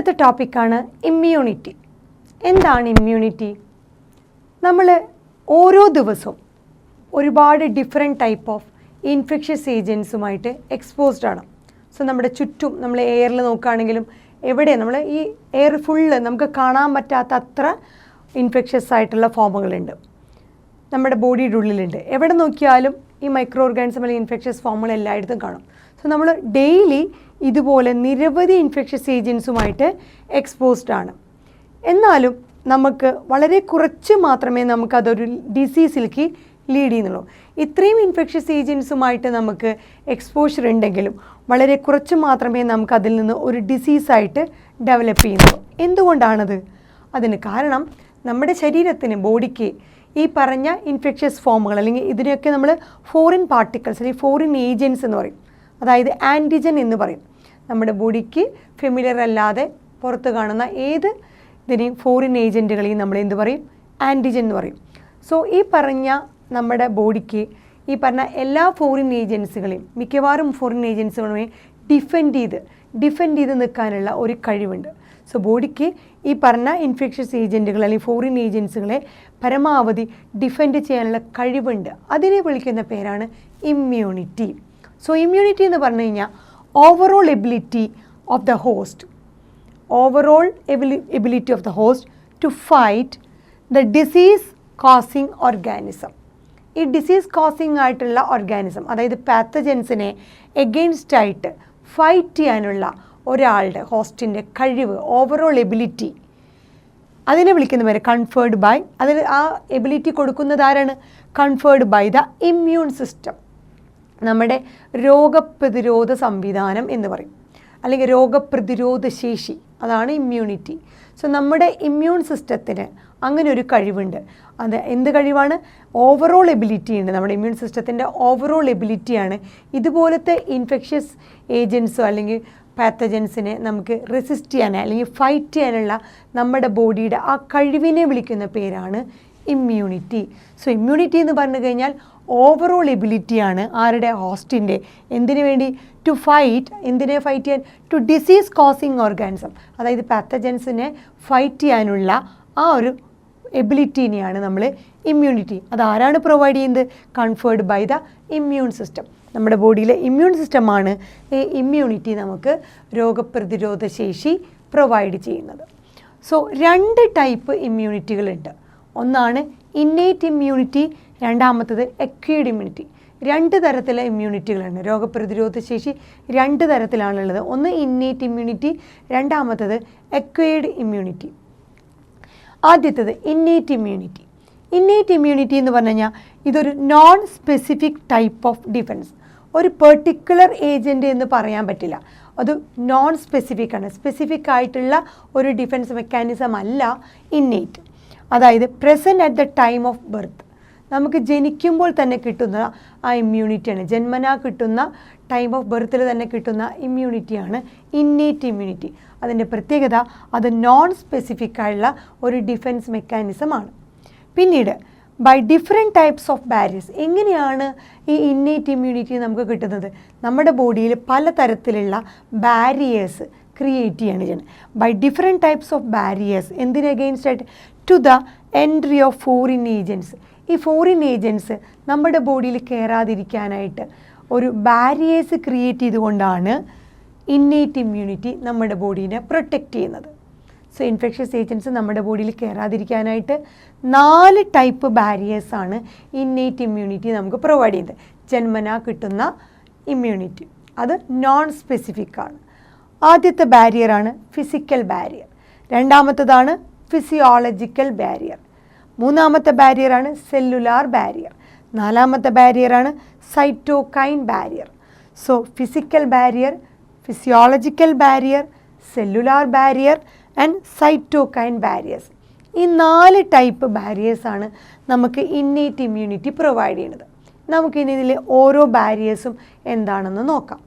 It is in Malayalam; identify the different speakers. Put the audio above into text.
Speaker 1: അടുത്ത ടോപ്പിക്കാണ് ഇമ്മ്യൂണിറ്റി. എന്താണ് ഇമ്മ്യൂണിറ്റി? നമ്മൾ ഓരോ ദിവസവും ഒരുപാട് ഡിഫറെൻറ്റ് ടൈപ്പ് ഓഫ് ഇൻഫെക്ഷ്യസ് ഏജൻസുമായിട്ട് എക്സ്പോസ്ഡ് ആണ്. സോ നമ്മുടെ ചുറ്റും നമ്മൾ എയറിൽ നോക്കുകയാണെങ്കിലും എവിടെ നമ്മൾ ഈ എയർ ഫുള്ള് നമുക്ക് കാണാൻ പറ്റാത്ത അത്ര ഇൻഫെക്ഷ്യസ് ആയിട്ടുള്ള ഫോമുകളുണ്ട്, നമ്മുടെ ബോഡിയുടെ ഉള്ളിലുണ്ട്. എവിടെ നോക്കിയാലും ഈ മൈക്രോ ഓർഗാനിസം അല്ലെങ്കിൽ ഇൻഫെക്ഷ്യസ് ഫോമുകൾ എല്ലായിടത്തും കാണും. സോ നമ്മൾ ഡെയിലി ഇതുപോലെ നിരവധി ഇൻഫെക്ഷ്യസ് ഏജൻസുമായിട്ട് എക്സ്പോസ്ഡ് ആണ്. എന്നാലും നമുക്ക് വളരെ കുറച്ച് മാത്രമേ നമുക്കതൊരു ഡിസീസിലേക്ക് ലീഡ് ചെയ്യുന്നുള്ളൂ. ഇത്രയും ഇൻഫെക്ഷ്യസ് ഏജൻസുമായിട്ട് നമുക്ക് എക്സ്പോഷർ ഉണ്ടെങ്കിലും വളരെ കുറച്ച് മാത്രമേ നമുക്ക് അതിൽ നിന്ന് ഒരു ഡിസീസായിട്ട് ഡെവലപ്പ് ചെയ്യുന്നുള്ളൂ. എന്തുകൊണ്ടാണത്? അതിന് കാരണം നമ്മുടെ ശരീരത്തിന്, ബോഡിക്ക് ഈ പറഞ്ഞ ഇൻഫെക്ഷ്യസ് ഫോമുകൾ അല്ലെങ്കിൽ ഇതിനെയൊക്കെ നമ്മൾ ഫോറിൻ പാർട്ടിക്കിൾസ് അല്ലെങ്കിൽ ഫോറിൻ ഏജൻസ് എന്ന് പറയും, അതായത് ആൻറ്റിജൻ എന്ന് പറയും. നമ്മുടെ ബോഡിക്ക് ഫെമിലിയർ അല്ലാതെ പുറത്ത് കാണുന്ന ഏത് ഇതിനെയും ഫോറിൻ ഏജൻറ്റുകളെയും നമ്മൾ എന്ത് പറയും? ആൻറ്റിജൻ എന്ന് പറയും. സോ ഈ പറഞ്ഞ നമ്മുടെ ബോഡിക്ക് ഈ പറഞ്ഞ എല്ലാ ഫോറിൻ ഏജൻസുകളെയും, മിക്കവാറും ഫോറിൻ ഏജൻസുകളുമേയും ഡിഫെൻഡ് ചെയ്ത് നിൽക്കാനുള്ള ഒരു കഴിവുണ്ട്. സോ ബോഡിക്ക് ഈ പറഞ്ഞ ഇൻഫെക്ഷ്യസ് ഏജൻറ്റുകൾ അല്ലെങ്കിൽ ഫോറിൻ ഏജൻസുകളെ പരമാവധി ഡിഫെൻഡ് ചെയ്യാനുള്ള കഴിവുണ്ട്. അതിനെ വിളിക്കുന്ന പേരാണ് ഇമ്മ്യൂണിറ്റി. സോ ഇമ്മ്യൂണിറ്റി എന്ന് പറഞ്ഞു കഴിഞ്ഞാൽ overall ability of the host to fight the disease causing organism. ഈ ഡിസീസ് കോസിങ് ആയിട്ടുള്ള ഓർഗാനിസം, അതായത് പാത്തജൻസിനെ എഗെയിൻസ്റ്റ് ആയിട്ട് ഫൈറ്റ് ചെയ്യാനുള്ള ഒരാളുടെ ഹോസ്റ്റിൻ്റെ കഴിവ്, ഓവറോൾ എബിലിറ്റി, അതിനെ വിളിക്കുന്ന പേര് കൺഫേർഡ് ബൈ, അതിൽ ആ എബിലിറ്റി കൊടുക്കുന്നത് ആരാണ്? Conferred by the immune system, നമ്മുടെ രോഗപ്രതിരോധ സംവിധാനം എന്ന് പറയും, അല്ലെങ്കിൽ രോഗപ്രതിരോധ ശേഷി, അതാണ് ഇമ്മ്യൂണിറ്റി. സോ നമ്മുടെ ഇമ്മ്യൂൺ സിസ്റ്റത്തിന് അങ്ങനെ ഒരു കഴിവുണ്ട്. അത് എന്ത് കഴിവാണ്? ഓവറോൾ എബിലിറ്റി ഉണ്ട്. നമ്മുടെ ഇമ്മ്യൂൺ സിസ്റ്റത്തിൻ്റെ ഓവറോൾ എബിലിറ്റിയാണ് ഇതുപോലത്തെ ഇൻഫെക്ഷ്യസ് ഏജൻസോ അല്ലെങ്കിൽ പാത്തജൻസിനെ നമുക്ക് റെസിസ്റ്റ് ചെയ്യാൻ അല്ലെങ്കിൽ ഫൈറ്റ് ചെയ്യാനുള്ള നമ്മുടെ ബോഡിയുടെ ആ കഴിവിനെ വിളിക്കുന്ന പേരാണ് ഇമ്മ്യൂണിറ്റി. സോ ഇമ്മ്യൂണിറ്റി എന്ന് പറഞ്ഞു കഴിഞ്ഞാൽ ഓവറോൾ എബിലിറ്റിയാണ് ആരുടെ? ഹോസ്റ്റിൻ്റെ. എന്തിനു വേണ്ടി? To fight. എന്തിനെ ഫൈറ്റ് ചെയ്യാൻ? ടു ഡിസീസ് കോസിങ് ഓർഗാനിസം, അതായത് പാത്തജൻസിനെ ഫൈറ്റ് ചെയ്യാനുള്ള ആ ഒരു എബിലിറ്റീനെയാണ് നമ്മൾ ഇമ്മ്യൂണിറ്റി. അതാരാണ് പ്രൊവൈഡ് ചെയ്യുന്നത്? Conferred by the immune system. നമ്മുടെ ബോഡിയിലെ ഇമ്മ്യൂൺ സിസ്റ്റമാണ് ഈ ഇമ്മ്യൂണിറ്റി നമുക്ക് രോഗപ്രതിരോധ ശേഷി പ്രൊവൈഡ് ചെയ്യുന്നത്. സോ 2 ടൈപ്പ് ഇമ്മ്യൂണിറ്റികളുണ്ട്. ഒന്നാണ് ഇന്നേറ്റ് ഇമ്മ്യൂണിറ്റി, രണ്ടാമത്തത് അക്വയർഡ് ഇമ്മ്യൂണിറ്റി. 2 തരത്തിലെ ഇമ്മ്യൂണിറ്റികളാണ്. രോഗപ്രതിരോധ ശേഷി 2 തരത്തിലാണുള്ളത്. ഒന്ന് ഇന്നേറ്റ് ഇമ്മ്യൂണിറ്റി, രണ്ടാമത്തത് അക്വയർഡ് ഇമ്മ്യൂണിറ്റി. ആദ്യത്തേത് ഇന്നേറ്റ് ഇമ്മ്യൂണിറ്റി. ഇന്നേറ്റ് ഇമ്മ്യൂണിറ്റി എന്ന് പറഞ്ഞു കഴിഞ്ഞാൽ ഇതൊരു non specific type of defence. ഒരു പെർട്ടിക്കുലർ ഏജൻറ്റ് എന്ന് പറയാൻ പറ്റില്ല. അത് നോൺ സ്പെസിഫിക് ആണ്. സ്പെസിഫിക് ആയിട്ടുള്ള ഒരു ഡിഫൻസ് മെക്കാനിസം അല്ല ഇന്നേറ്റ്. അതായത് present at the time of birth, നമുക്ക് ജനിക്കുമ്പോൾ തന്നെ കിട്ടുന്ന ആ ഇമ്മ്യൂണിറ്റിയാണ്, ജന്മനാ കിട്ടുന്ന ടൈം ഓഫ് ബർത്തിൽ തന്നെ കിട്ടുന്ന ഇമ്മ്യൂണിറ്റിയാണ് ഇന്നേറ്റ് ഇമ്മ്യൂണിറ്റി. അതിൻ്റെ പ്രത്യേകത അത് നോൺ സ്പെസിഫിക് ആയുള്ള ഒരു ഡിഫൻസ് മെക്കാനിസമാണ്. പിന്നീട് by different types of barriers. എങ്ങനെയാണ് ഈ ഇന്നേറ്റ് ഇമ്മ്യൂണിറ്റി നമുക്ക് കിട്ടുന്നത്? നമ്മുടെ ബോഡിയിൽ പലതരത്തിലുള്ള ബാരിയേഴ്സ് ക്രിയേറ്റ് ചെയ്യാണ് ചെയ്യുന്നത്. By different types of barriers. എന്തിന് അഗെയിൻസ്റ്റ് ആയിട്ട്? To the entry of foreign agents. ഈ ഫോറിൻ ഏജൻസ് നമ്മുടെ ബോഡിയിൽ കയറാതിരിക്കാനായിട്ട് ഒരു ബാരിയേഴ്സ് ക്രിയേറ്റ് ചെയ്തുകൊണ്ടാണ് ഇന്നേറ്റ് ഇമ്മ്യൂണിറ്റി നമ്മുടെ ബോഡീനെ പ്രൊട്ടക്റ്റ് ചെയ്യുന്നത്. സോ ഇൻഫെക്ഷ്യസ് ഏജൻസ് നമ്മുടെ ബോഡിയിൽ കയറാതിരിക്കാനായിട്ട് 4 ടൈപ്പ് ബാരിയേഴ്സാണ് ഇന്നേറ്റ് ഇമ്മ്യൂണിറ്റി നമുക്ക് പ്രൊവൈഡ് ചെയ്യുന്നത്. ജന്മനാ കിട്ടുന്ന ഇമ്മ്യൂണിറ്റി, അത് നോൺ സ്പെസിഫിക് ആണ്. ആദ്യത്തെ ബാരിയറാണ് ഫിസിക്കൽ ബാരിയർ, രണ്ടാമത്തതാണ് ഫിസിയോളജിക്കൽ ബാരിയർ, മൂന്നാമത്തെ ബാരിയറാണ് സെല്ലുലാർ ബാരിയർ, നാലാമത്തെ ബാരിയറാണ് cytokine barrier. So physical barrier, physiological barrier, cellular barrier and cytokine barriers. ഈ 4 ടൈപ്പ് ബാരിയേഴ്സാണ് നമുക്ക് ഇന്നേറ്റ് ഇമ്മ്യൂണിറ്റി പ്രൊവൈഡ് ചെയ്യുന്നത്. നമുക്കിനി ഇതിലെ ഓരോ ബാരിയേഴ്സും എന്താണെന്ന് നോക്കാം.